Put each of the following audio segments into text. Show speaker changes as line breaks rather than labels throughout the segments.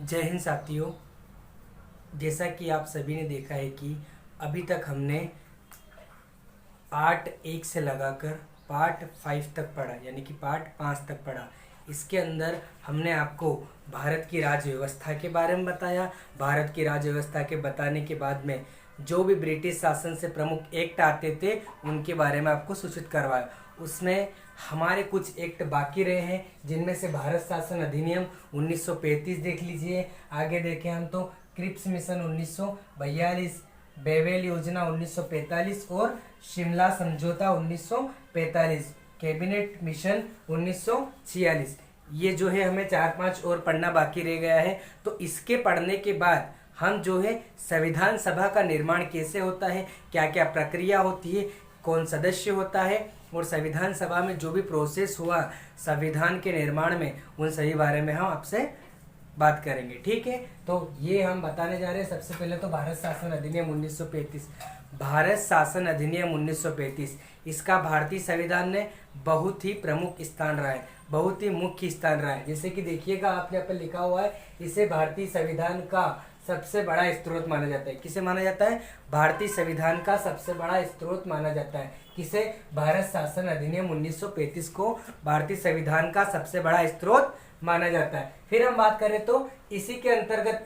जय हिंद साथियों। जैसा कि आप सभी ने देखा है कि अभी तक हमने पार्ट 1 से लगाकर पार्ट 5 तक पढ़ा, यानी कि पार्ट 5 तक पढ़ा। इसके अंदर हमने आपको भारत की राज्य व्यवस्था के बारे में बताया। भारत की राज्य व्यवस्था के बताने के बाद में जो भी ब्रिटिश शासन से प्रमुख एक्ट आते थे उनके बारे में आपको सूचित करवाया। उसमें हमारे कुछ एक्ट बाकी रहे हैं, जिनमें से भारत शासन अधिनियम 1935 देख लीजिए। आगे देखें हम तो क्रिप्स मिशन 1942, बेवेल योजना 1945 और शिमला समझौता 1945, कैबिनेट मिशन 1946। ये जो है हमें 4-5 और पढ़ना बाकी रह गया है। तो इसके पढ़ने के बाद हम जो है संविधान सभा का निर्माण कैसे होता है, क्या क्या प्रक्रिया होती है, कौन सदस्य होता है और संविधान सभा में जो भी प्रोसेस हुआ संविधान के निर्माण में, उन सभी बारे में हम आपसे बात करेंगे। ठीक है, तो ये हम बताने जा रहे हैं। सबसे पहले तो भारत शासन अधिनियम 1935। भारत शासन अधिनियम 1935, इसका भारतीय संविधान ने बहुत ही प्रमुख स्थान रहा है, बहुत ही मुख्य स्थान रहा है। जैसे कि देखिएगा, आपने यहाँ पर लिखा हुआ है, इसे भारतीय संविधान का सबसे बड़ा स्रोत माना जाता है। किसे माना जाता है? भारतीय संविधान का सबसे बड़ा स्रोत माना जाता है। किसे? भारत शासन अधिनियम 1935 को भारतीय संविधान का सबसे बड़ा स्रोत माना जाता है। फिर हम बात करें तो इसी के अंतर्गत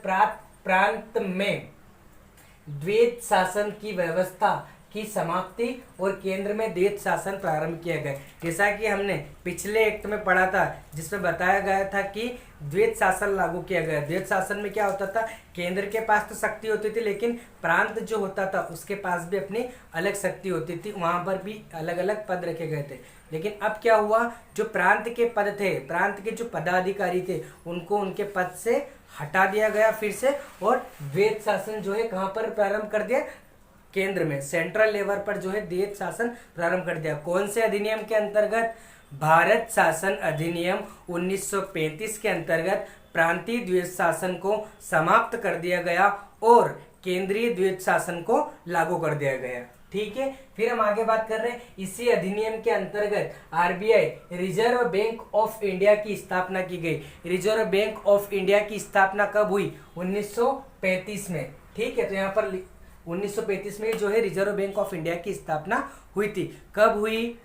प्रांत में द्वैत शासन की व्यवस्था की समाप्ति और केंद्र में द्वैत शासन प्रारंभ किया गया। जैसा कि हमने पिछले एक्ट में पढ़ा था, जिसमें बताया गया था कि द्वैत शासन लागू किया गया। द्वैत शासन में क्या होता था? केंद्र के पास तो शक्ति होती थी, लेकिन प्रांत जो होता था उसके पास भी अपनी अलग शक्ति होती थी, वहां पर भी अलग अलग पद रखे गए थे। लेकिन अब क्या हुआ, जो प्रांत के पद थे, प्रांत के जो पदाधिकारी थे, उनको उनके पद से हटा दिया गया फिर से, और द्वैत शासन जो है कहां पर प्रारंभ कर दिया? केंद्र में, सेंट्रल लेवल पर जो है द्वैत शासन प्रारंभ कर दिया। कौन से अधिनियम के अंतर्गत? भारत शासन अधिनियम 1935 के अंतर्गत प्रांतीय द्वैत शासन को समाप्त कर दिया गया और केंद्रीय द्वैत शासन को लागू कर दिया गया। ठीक है, फिर हम आगे बात कर रहे हैं। इसी अधिनियम के अंतर्गत RBI, reserve bank of India की स्थापना की गई। रिजर्व बैंक ऑफ इंडिया की स्थापना कब हुई? 1935 में। ठीक है, तो यहाँ पर 1935 में जो है रिजर्व बैंक ऑफ इंडिया की स्थापना हुई थी। कब हुई?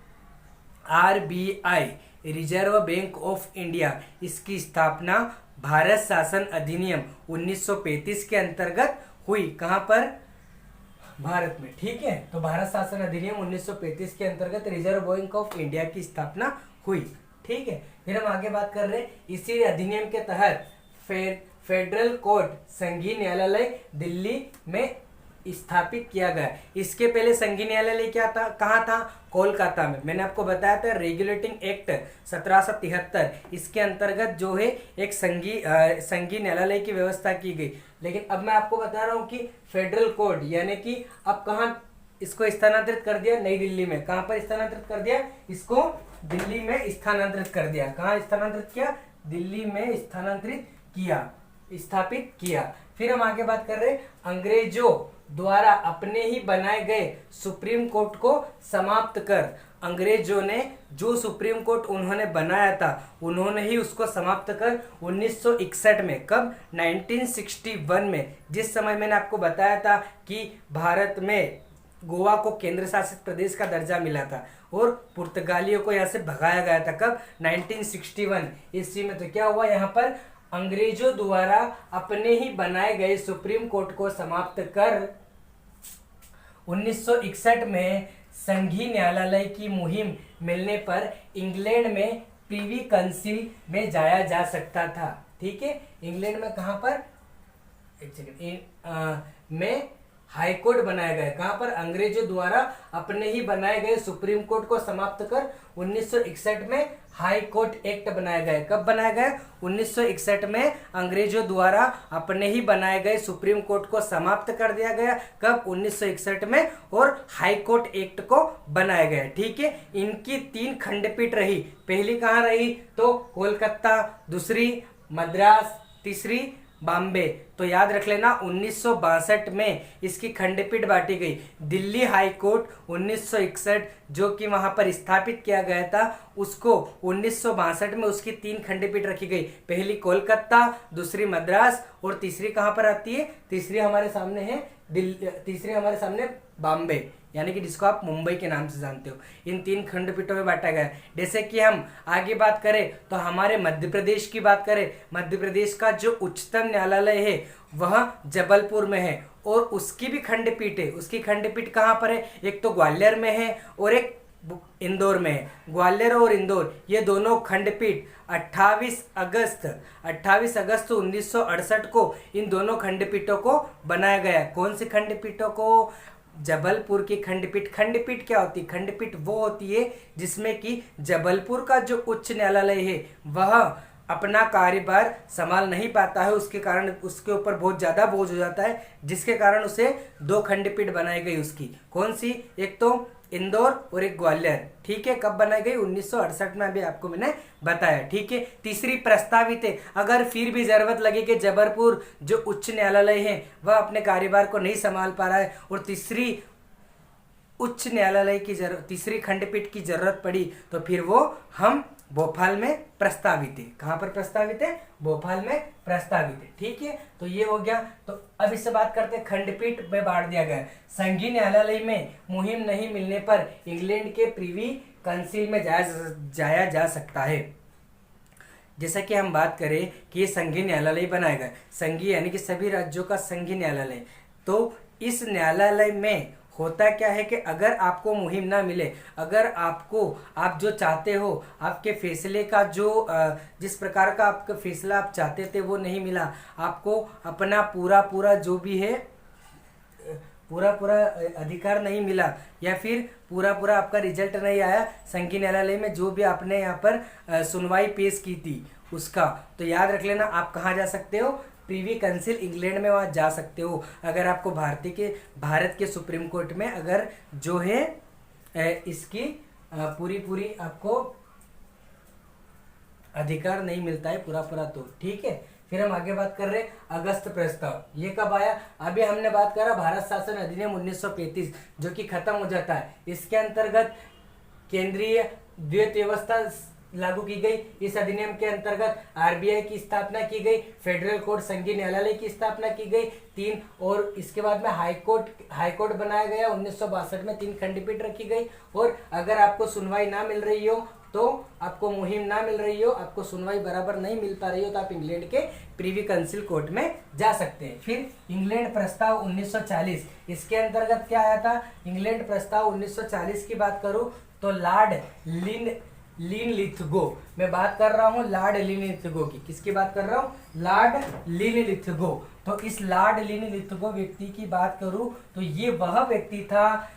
RBI, reserve bank of India, इसकी स्थापना भारत शासन अधिनियम 1935 के अंतर्गत हुई। कहां पर? भारत में। ठीक है, तो भारत शासन अधिनियम 1935 के अंतर्गत रिजर्व बैंक ऑफ इंडिया की स्थापना हुई। ठीक है, फिर हम आगे बात कर रहे हैं। इसी अधिनियम के तहत फेडरल कोर्ट, संघीय न्यायालय दिल्ली में स्थापित किया गया। इसके पहले संघीय न्यायालय क्या था? कहाँ था? कोलकाता में। मैंने आपको बताया था रेगुलेटिंग एक्ट 1773, इसके अंतर्गत जो है एक संघीय न्यायालय की व्यवस्था की गई। लेकिन अब मैं आपको बता रहा हूँ कि फेडरल कोर्ट, यानी कि अब कहाँ इसको स्थानांतरित कर दिया? नई दिल्ली में। कहाँ पर स्थानांतरित कर दिया इसको? दिल्ली में स्थानांतरित कर दिया। कहाँ स्थानांतरित किया? दिल्ली में स्थानांतरित किया, स्थापित किया। फिर हम आगे बात कर रहे हैं। अंग्रेजों द्वारा अपने ही बनाए गए सुप्रीम कोर्ट को समाप्त कर, अंग्रेजों ने जो सुप्रीम कोर्ट उन्होंने बनाया था उन्होंने ही उसको समाप्त कर 1961 में। कब? 1961 में। जिस समय मैंने आपको बताया था कि भारत में गोवा को केंद्र शासित प्रदेश का दर्जा मिला था और पुर्तगालियों को यहाँ से भगाया गया था। कब? 1961 ईस्वी में। तो क्या हुआ यहाँ पर? अंग्रेजों द्वारा अपने ही बनाए गए सुप्रीम कोर्ट को समाप्त कर 1961 में संघीय न्यायालय की मुहिम मिलने पर इंग्लैंड में प्रीवी काउंसिल में जाया जा सकता था। ठीक है, इंग्लैंड में कहां पर? एक सेकंड, में हाई कोर्ट बनाया गया। कहां पर? अंग्रेजों द्वारा अपने ही बनाए गए सुप्रीम कोर्ट को समाप्त कर 1961 में हाई कोर्ट एक्ट बनाया गया। कब बनाया गया? 1961 में अंग्रेजों द्वारा अपने ही बनाए गए सुप्रीम कोर्ट को समाप्त कर दिया गया। कब? 1961 में, और हाई कोर्ट एक्ट को बनाया गया। ठीक है, इनकी 3 खंडपीठ रही। पहली कहाँ रही? तो कोलकाता, दूसरी मद्रास, तीसरी बॉम्बे। तो याद रख लेना 1962 में इसकी खंडपीठ बांटी गई। दिल्ली हाई कोर्ट 1961 जो कि वहां पर स्थापित किया गया था, उसको 1962 में उसकी 3 खंडपीठ रखी गई। पहली कोलकाता, दूसरी मद्रास और तीसरी कहां पर आती है? तीसरी हमारे सामने है दिल्ली, तीसरी हमारे सामने बॉम्बे, यानी कि जिसको आप मुंबई के नाम से जानते हो। इन 3 खंडपीठों में बांटा गया है। जैसे कि हम आगे बात करें तो हमारे मध्य प्रदेश की बात करें, मध्य प्रदेश का जो उच्चतम न्यायालय है वह जबलपुर में है और उसकी भी खंडपीठ है। उसकी खंडपीठ कहाँ पर है? एक तो ग्वालियर में है और एक इंदौर में है। ग्वालियर और इंदौर ये दोनों खंडपीठ 28 अगस्त 1968 को इन दोनों खंडपीठों को बनाया गया। कौन सी खंडपीठों को? जबलपुर की खंडपीठ। खंडपीठ क्या होती है? खंडपीठ वो होती है जिसमें कि जबलपुर का जो उच्च न्यायालय है वह अपना कार्यभार संभाल नहीं पाता है, उसके कारण उसके ऊपर बहुत ज्यादा बोझ हो जाता है, जिसके कारण उसे 2 खंडपीठ बनाई गई उसकी। कौन सी? एक तो इंदौर और एक ग्वालियर। ठीक है, कब बनाई गई? 1968 में, अभी आपको मैंने बताया। ठीक है, तीसरी प्रस्तावित है। अगर फिर भी जरूरत लगे कि जबलपुर जो उच्च न्यायालय है वह अपने कार्यभार को नहीं संभाल पा रहा है और तीसरी उच्च न्यायालय की तीसरी खंडपीठ की जरूरत पड़ी, तो फिर वो हम भोपाल में प्रस्तावित है। कहां पर प्रस्तावित है? भोपाल में प्रस्तावित है। ठीक है, तो ये हो गया। तो अब इससे बात करते हैं खंडपीठ में बांट दिया गया। संघीय न्यायालय में मुहिम नहीं मिलने पर इंग्लैंड के प्रिवी काउंसिल में जाया जा सकता है। जैसा कि हम बात करें कि ये संघीय न्यायालय बनाया गया, संघीय यानी कि सभी राज्यों का संघीय न्यायालय। तो इस न्यायालय में होता क्या है कि अगर आपको मुहिम ना मिले, अगर आप जो चाहते हो, आपके फैसले का जो जिस प्रकार का आपका फैसला आप चाहते थे वो नहीं मिला, आपको अपना पूरा जो भी है पूरा अधिकार नहीं मिला, या फिर पूरा आपका रिजल्ट नहीं आया संघीय न्यायालय में जो भी आपने यहाँ पर सुनवाई पेश की थी उसका, तो याद रख लेना आप कहाँ जा सकते हो? प्रीवी काउंसिल इंग्लैंड में वहाँ जा सकते हो। अगर आपको भारत के सुप्रीम कोर्ट में अगर जो है इसकी पूरी आपको अधिकार नहीं मिलता है पूरा, तो ठीक है। फिर हम आगे बात कर रहे हैं अगस्त प्रस्ताव। ये कब आया? अभी हमने बात करा भारत शासन अधिनियम 1935 जो कि खत्म हो जाता है। इसके अंतर्गत केंद्रीय द्वैत व्यवस्था लागू की गई। इस अधिनियम के अंतर्गत आरबीआई की स्थापना की गई, फेडरल कोर्ट संघीय न्यायालय की स्थापना की गई 3, और इसके बाद में हाई कोर्ट बनाया गया 1962 में, 3 खंडपीठ रखी गई। और अगर आपको सुनवाई ना मिल रही हो, तो आपको मुहिम ना मिल रही हो, आपको सुनवाई बराबर नहीं मिल पा रही हो, तो आप इंग्लैंड के प्रीवी काउंसिल कोर्ट में जा सकते हैं। फिर इंग्लैंड प्रस्ताव 1940, इसके अंतर्गत क्या आया था? इंग्लैंड प्रस्ताव 1940 की बात करूं तो लॉर्ड लिनलिथगो, मैं बात कर रहा हूं लॉर्ड लिनलिथगो की। किसकी बात कर रहा हूं? Lord Linlithgow. तो इस लॉर्ड लिनलिथगो व्यक्ति की बात करूं तो ये वह व्यक्ति था,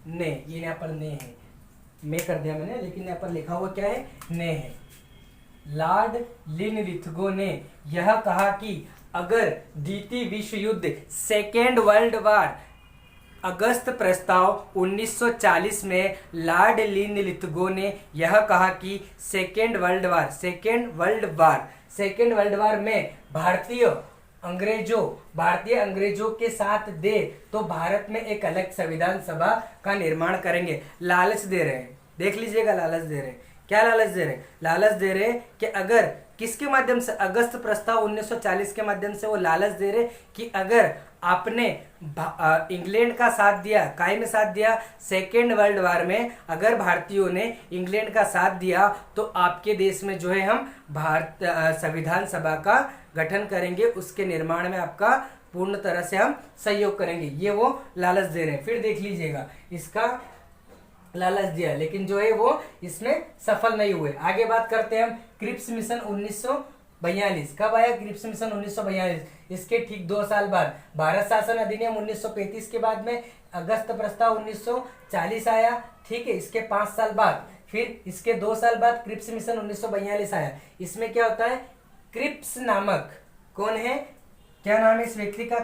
ये यहाँ पर ने है, मैं कर दिया मैंने, लेकिन यहाँ पर लिखा हुआ क्या है? ने है। लॉर्ड लिनलिथगो ने यह कहा कि अगर द्वितीय विश्व युद्ध, सेकेंड वर्ल्ड वार, अगस्त प्रस्ताव 1940 में लॉर्ड लिनलिथगो ने यह कहा कि सेकेंड वर्ल्ड वार में भारतीय अंग्रेजों के साथ दे तो भारत में एक अलग संविधान सभा का निर्माण करेंगे। लालच दे रहे हैं, देख लीजिएगा, लालच दे रहे हैं। क्या लालच दे रहे हैं? लालच दे रहे हैं कि अगर किसके माध्यम से? अगस्त प्रस्ताव 1940 के माध्यम से वो लालच दे रहे कि अगर आपने इंग्लैंड का साथ दिया, काय में साथ दिया? सेकेंड वर्ल्ड वार में अगर भारतीयों ने इंग्लैंड का साथ दिया तो आपके देश में जो है हम भारत संविधान सभा का गठन करेंगे, उसके निर्माण में आपका पूर्ण तरह से हम सहयोग करेंगे। ये वो लालच दे रहे हैं। फिर देख लीजिएगा, इसका लालच दिया लेकिन जो है वो इसमें सफल नहीं हुए। आगे बात करते हैं हम क्रिप्स मिशन 1942। कब आया क्रिप्स मिशन 1942? इसके ठीक 2 साल बाद भारत शासन अधिनियम 1935 के बाद में अगस्त प्रस्ताव 1940 आया। ठीक है, इसके 5 साल बाद, फिर इसके 2 साल बाद क्रिप्स मिशन 1942 आया। इसमें क्या होता है? क्रिप्स नामक, कौन है, क्या नाम है इस व्यक्ति का?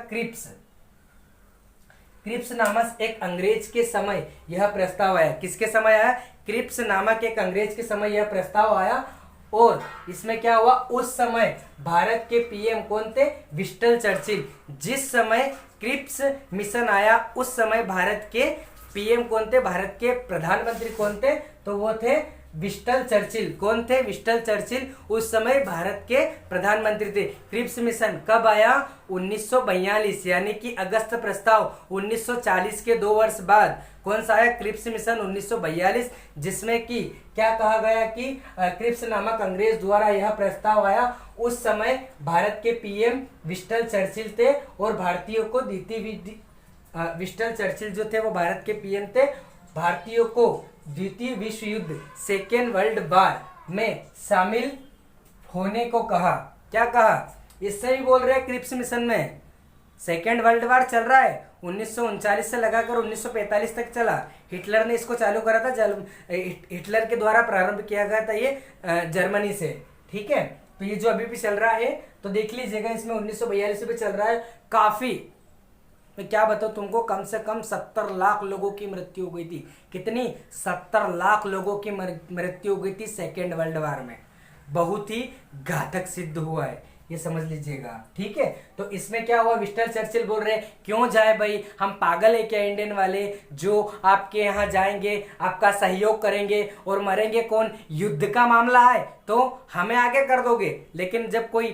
क्रिप्स नामक एक अंग्रेज के समय यह प्रस्ताव आया। किसके समय आया? क्रिप्स नामक एक अंग्रेज के समय यह प्रस्ताव आया और इसमें क्या हुआ, उस समय भारत के पीएम कौन थे, विंस्टन चर्चिल। जिस समय क्रिप्स मिशन आया उस समय भारत के पीएम कौन थे, भारत के प्रधानमंत्री कौन थे, तो वो थे विंस्टन चर्चिल। कौन थे, विंस्टन चर्चिल उस समय भारत के प्रधानमंत्री थे। क्रिप्स मिशन कब आया, 1942, यानी कि अगस्त प्रस्ताव 1940 के 2 वर्ष बाद कौन सा आया, क्रिप्स मिशन 1942, जिसमें कि क्या कहा गया कि क्रिप्स नामक अंग्रेज द्वारा यह प्रस्ताव आया। उस समय भारत के पीएम विंस्टन चर्चिल थे और भारतीयों को विंस्टन चर्चिल जो थे वो भारत के पीएम थे। भारतीयों को द्वितीय विश्व युद्ध, सेकेंड वर्ल्ड वार में शामिल होने को कहा। क्या कहा, इससे भी बोल रहे हैं क्रिप्स मिशन में सेकेंड वर्ल्ड वार चल रहा है, 1939 से लगाकर 1945 तक चला। हिटलर ने इसको चालू करा था, हिटलर के द्वारा प्रारंभ किया गया था ये जर्मनी से। ठीक है, तो ये जो अभी भी चल रहा है तो देख लीजिएगा, इसमें 1942 से भी चल रहा है। काफी, मैं क्या बताऊं तुमको, कम से कम 70 लाख लोगों की मृत्यु हो गई थी। कितनी, 70 लाख लोगों की मृत्यु हो गई थी सेकेंड वर्ल्ड वार में। बहुत ही घातक सिद्ध हुआ है, ये समझ लीजिएगा। ठीक है, तो इसमें क्या हुआ, विंस्टन चर्चिल बोल रहे हैं क्यों जाए भाई, हम पागल है क्या इंडियन वाले, जो आपके यहाँ जाएंगे, आपका सहयोग करेंगे और मरेंगे कौन, युद्ध का मामला है तो हमें आगे कर दोगे, लेकिन जब कोई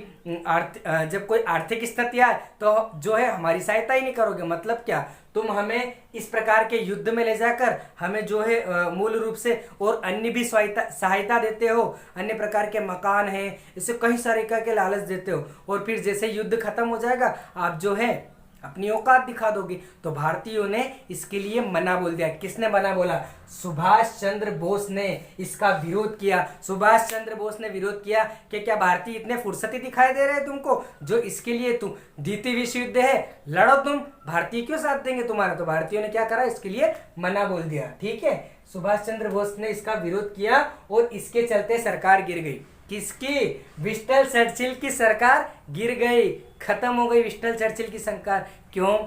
आर्थिक स्थिति आए तो जो है हमारी सहायता ही नहीं करोगे। मतलब क्या, तुम हमें इस प्रकार के युद्ध में ले जाकर हमें जो है मूल रूप से और अन्य भी सहायता देते हो, अन्य प्रकार के मकान हैं, इसे कई सारे के लालच देते हो, और फिर जैसे युद्ध खत्म हो जाएगा आप जो है अपनी औकात दिखा दोगे। तो भारतीयों ने इसके लिए मना बोल दिया। किसने मना बोला, सुभाष चंद्र बोस ने इसका विरोध किया। सुभाष चंद्र बोस ने विरोध किया कि क्या भारतीय इतने फुर्सती दिखाई दे रहे हैं तुमको, जो इसके लिए तुम द्वितीय विश्व युद्ध है लड़ो, तुम भारतीय क्यों साथ देंगे तुम्हारा। तो भारतीयों ने क्या करा, इसके लिए मना बोल दिया। ठीक है, सुभाष चंद्र बोस ने इसका विरोध किया और इसके चलते सरकार गिर गई। किसकी, विंस्टन चर्चिल की सरकार गिर गई, खत्म हो गई विंस्टन चर्चिल की सरकार। क्यों,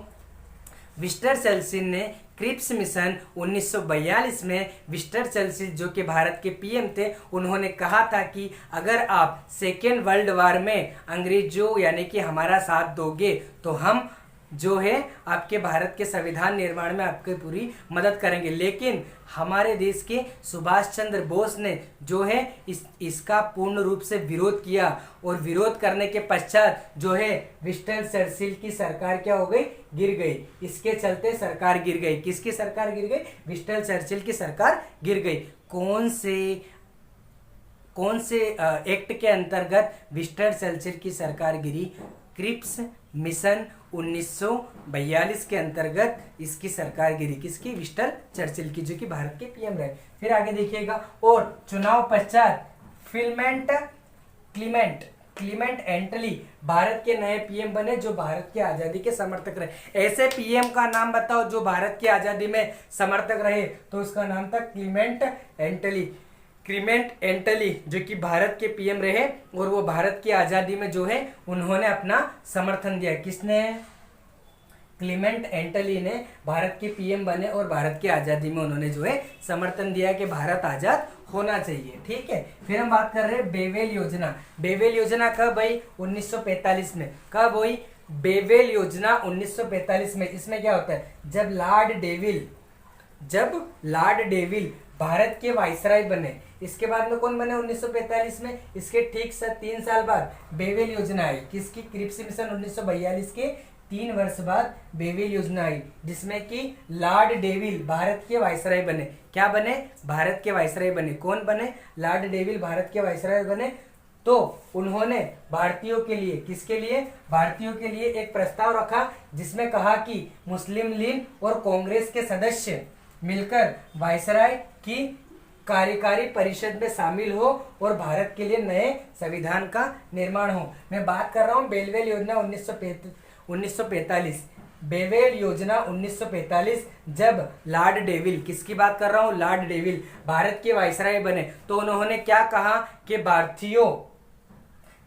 विंस्टन चर्चिल ने क्रिप्स मिशन 1942 में, विंस्टन चर्चिल जो कि भारत के पीएम थे, उन्होंने कहा था कि अगर आप सेकेंड वर्ल्ड वार में अंग्रेजों यानी कि हमारा साथ दोगे तो हम जो है आपके भारत के संविधान निर्माण में आपकी पूरी मदद करेंगे। लेकिन हमारे देश के सुभाष चंद्र बोस ने जो है इसका पूर्ण रूप से विरोध किया, और विरोध करने के पश्चात जो है विंस्टन चर्चिल की सरकार क्या हो गई, गिर गई। इसके चलते सरकार गिर गई। किसकी सरकार गिर गई, विंस्टन चर्चिल की सरकार गिर गई। कौन से एक्ट के अंतर्गत विंस्टन चर्चिल की सरकार गिरी, क्रिप्स मिशन 1942 के अंतर्गत इसकी सरकार गिरी। किसकी, विंस्टन चर्चिल की, जो कि भारत के पीएम रहे। फिर आगे देखिएगा, और चुनाव पश्चात क्लीमेंट एंटली भारत के नए पीएम बने, जो भारत की आजादी के समर्थक रहे। ऐसे पीएम का नाम बताओ जो भारत की आजादी में समर्थक रहे, तो उसका नाम था क्लीमेंट एंटली, जो कि भारत के पीएम रहे और वो भारत की आजादी में जो है उन्होंने अपना समर्थन दिया। किसने, क्लीमेंट एंटली ने भारत के पीएम बने और भारत की आजादी में उन्होंने जो है समर्थन दिया कि भारत आजाद होना चाहिए। ठीक है, फिर हम बात कर रहे हैं बेवेल योजना। बेवेल योजना कब आई, 1945 में। कब हुई बेवेल योजना, 1945 में। इसमें क्या होता है, जब लॉर्ड डेविल भारत के वाइसराय बने, इसके बाद में कौन बने 1945 में, इसके ठीक 3 साल बाद बेवेल योजना आई। किसकी, क्रिप्स मिशन 1942 के 3 वर्ष बाद बेवेल योजना आई, जिसमें कि लॉर्ड डेविल भारत के वाइसराय बने। क्या बने, भारत के वाइसराय बने। कौन बने, लॉर्ड डेविल भारत के वाइसराय बने। तो उन्होंने भारतीयों के लिए, किसके लिए, भारतीयों के लिए एक प्रस्ताव रखा, जिसमें कहा कि मुस्लिम लीग और कांग्रेस के सदस्य मिलकर वाइसराय की कार्यकारी परिषद में शामिल हो और भारत के लिए नए संविधान का निर्माण हो। मैं बात कर रहा हूँ बेवेल योजना 1945। बेवेल योजना 1945, जब लॉर्ड डेविल, किसकी बात कर रहा हूँ, लॉर्ड डेविल भारत के वाइसराय बने, तो उन्होंने क्या कहा कि भारतीयों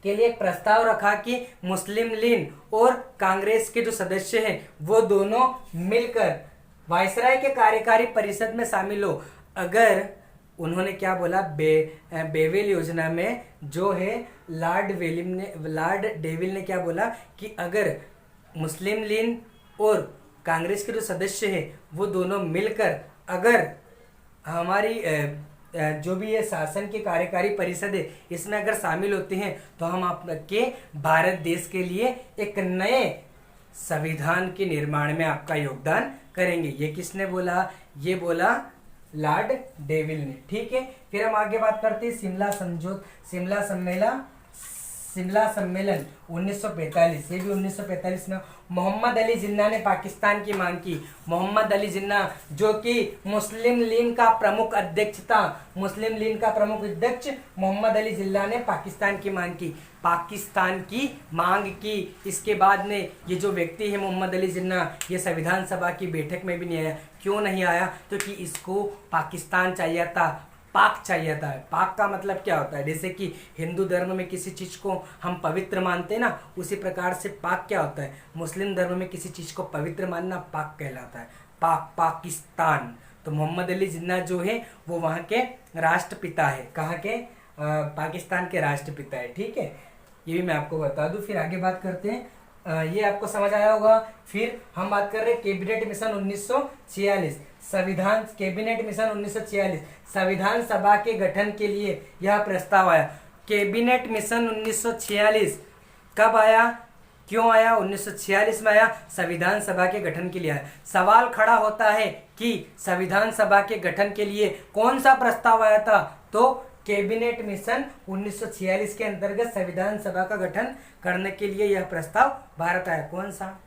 के लिए एक प्रस्ताव रखा कि मुस्लिम लीग और कांग्रेस के जो सदस्य हैं वो दोनों मिलकर वाइसराय के कार्यकारी परिषद में शामिल हो। अगर उन्होंने क्या बोला, बेवेल योजना में जो है लॉर्ड डेविल ने क्या बोला कि अगर मुस्लिम लीग और कांग्रेस के जो सदस्य हैं वो दोनों मिलकर अगर हमारी जो भी ये शासन की कार्यकारी परिषद है इसमें अगर शामिल होते हैं तो हम आपके भारत देश के लिए एक नए संविधान के निर्माण में आपका योगदान करेंगे। ये किसने बोला, ये बोला लॉर्ड डेविल ने। ठीक है, फिर हम आगे बात करते हैं शिमला सम्मेलन 1945। ये भी 1945 में मोहम्मद अली जिन्ना ने पाकिस्तान की मांग की। मोहम्मद अली जिन्ना जो कि मुस्लिम लीग का प्रमुख अध्यक्ष था, मुस्लिम लीग का प्रमुख अध्यक्ष मोहम्मद अली जिन्ना ने पाकिस्तान की मांग की। इसके बाद में ये जो व्यक्ति है मोहम्मद अली जिन्ना, ये संविधान सभा की बैठक में भी नहीं आया। क्यों नहीं आया? क्योंकि इसको पाकिस्तान चाहिए था, पाक चाहिए था। पाक का मतलब क्या होता है, जैसे कि हिंदू धर्म में किसी चीज़ को हम पवित्र मानते हैं ना, उसी प्रकार से पाक क्या होता है, मुस्लिम धर्म में किसी चीज़ को पवित्र मानना पाक कहलाता है। पाकिस्तान। तो मोहम्मद अली जिन्ना जो है वो वहाँ के राष्ट्रपिता है। कहाँ के? पाकिस्तान के राष्ट्रपिता है। ठीक है, ये भी मैं आपको बता दूं। फिर आगे बात करते हैं, ये आपको समझ आया होगा। फिर हम बात कर रहे हैं कैबिनेट मिशन 1946। कैबिनेट मिशन 1946 संविधान सभा के गठन के लिए यह प्रस्ताव आया। कैबिनेट मिशन 1946 कब आया, क्यों आया? 1946 में आया, संविधान सभा के गठन के लिए आया। सवाल खड़ा होता है कि संविधान सभा के गठन के लिए कौन सा प्रस्ताव आया था? तो कैबिनेट मिशन 1946 के अंतर्गत संविधान सभा का गठन करने के लिए यह प्रस्ताव भारत आया। कौन सा?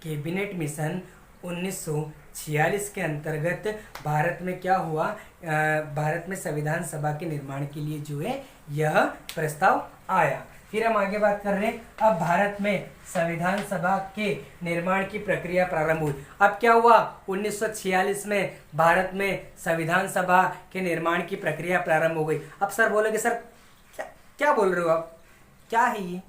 कैबिनेट मिशन 1946 के अंतर्गत भारत में क्या हुआ, भारत में संविधान सभा के निर्माण के लिए जो है यह प्रस्ताव आया। फिर हम आगे बात कर रहे हैं, अब भारत में संविधान सभा के निर्माण की प्रक्रिया प्रारंभ हुई। अब क्या हुआ? 1946 में भारत में संविधान सभा के निर्माण की प्रक्रिया प्रारंभ हो गई। अब सर बोलोगे, सर क्या बोल रहे हो आप, क्या है ये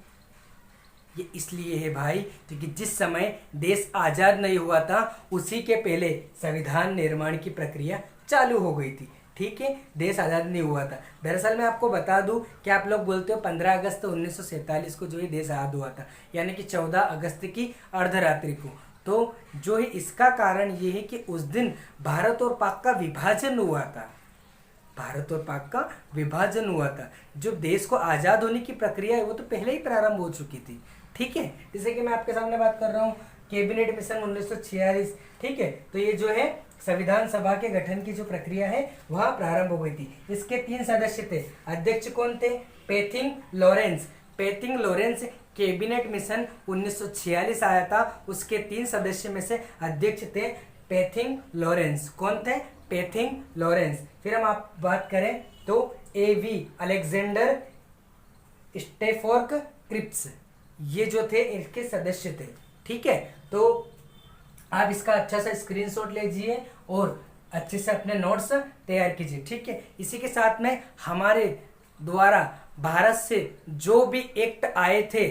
इसलिए है भाई क्योंकि जिस समय देश आज़ाद नहीं हुआ था उसी के पहले संविधान निर्माण की प्रक्रिया चालू हो गई थी। ठीक है, देश आज़ाद नहीं हुआ था। दरअसल मैं आपको बता दूं कि आप लोग बोलते हो 15 अगस्त 1947 को जो है देश आज़ाद हुआ था, यानी कि 14 अगस्त की अर्धरात्रि को। तो जो है इसका कारण ये है कि उस दिन भारत और पाक का विभाजन हुआ था। भारत और पाक का विभाजन हुआ था। जो देश को आज़ाद होने की प्रक्रिया है वो तो पहले ही प्रारंभ हो चुकी थी। ठीक है, जैसे कि मैं आपके सामने बात कर रहा हूँ कैबिनेट मिशन 1946। ठीक है, तो ये जो है संविधान सभा के गठन की जो प्रक्रिया है वह प्रारंभ हो गई थी। इसके 3 सदस्य थे। अध्यक्ष कौन थे? पेथिंग लॉरेंस। कैबिनेट मिशन 1946 आया था, उसके 3 सदस्य में से अध्यक्ष थे पेथिंग लॉरेंस। कौन थे? पेथिंग लॉरेंस। फिर हम आप बात करें तो एवी अलेक्जेंडर स्टेफोर्क क्रिप्स, ये जो थे इनके सदस्य थे। ठीक है, तो आप इसका अच्छा सा स्क्रीनशॉट लीजिए और अच्छे से अपने नोट्स तैयार कीजिए। ठीक है, इसी के साथ में हमारे द्वारा भारत से जो भी एक्ट आए थे,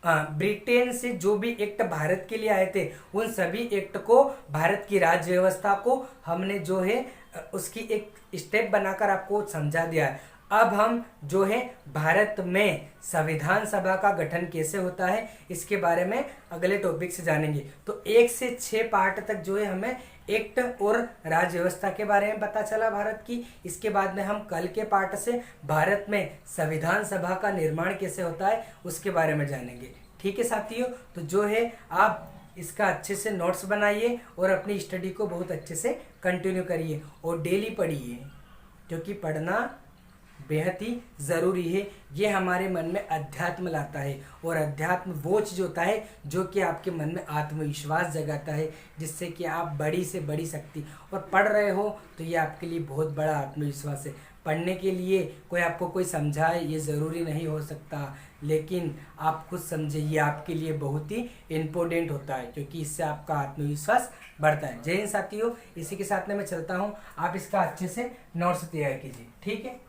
ब्रिटेन से जो भी एक्ट भारत के लिए आए थे, उन सभी एक्ट को, भारत की राज्य व्यवस्था को हमने जो है उसकी एक स्टेप बनाकर आपको समझा दिया है। अब हम जो है भारत में संविधान सभा का गठन कैसे होता है इसके बारे में अगले टॉपिक से जानेंगे। तो 1 से 6 पार्ट तक जो है हमें एक्ट और राज्य व्यवस्था के बारे में पता चला भारत की। इसके बाद में हम कल के पार्ट से भारत में संविधान सभा का निर्माण कैसे होता है उसके बारे में जानेंगे। ठीक है साथियों, तो जो है आप इसका अच्छे से नोट्स बनाइए और अपनी स्टडी को बहुत अच्छे से कंटिन्यू करिए और डेली पढ़िए, क्योंकि पढ़ना बेहद ही ज़रूरी है। ये हमारे मन में अध्यात्म लाता है और अध्यात्म वो चीज़ होता है जो कि आपके मन में आत्मविश्वास जगाता है, जिससे कि आप बड़ी से बड़ी शक्ति, और पढ़ रहे हो तो ये आपके लिए बहुत बड़ा आत्मविश्वास है। पढ़ने के लिए कोई आपको कोई समझाए ये ज़रूरी नहीं हो सकता, लेकिन आप खुद समझे ये आपके लिए बहुत ही इम्पोर्टेंट होता है, क्योंकि इससे आपका आत्मविश्वास बढ़ता है। जय हिंद साथियों, इसी के साथ में मैं चलता हूँ, आप इसका अच्छे से नोट्स तैयार कीजिए। ठीक है।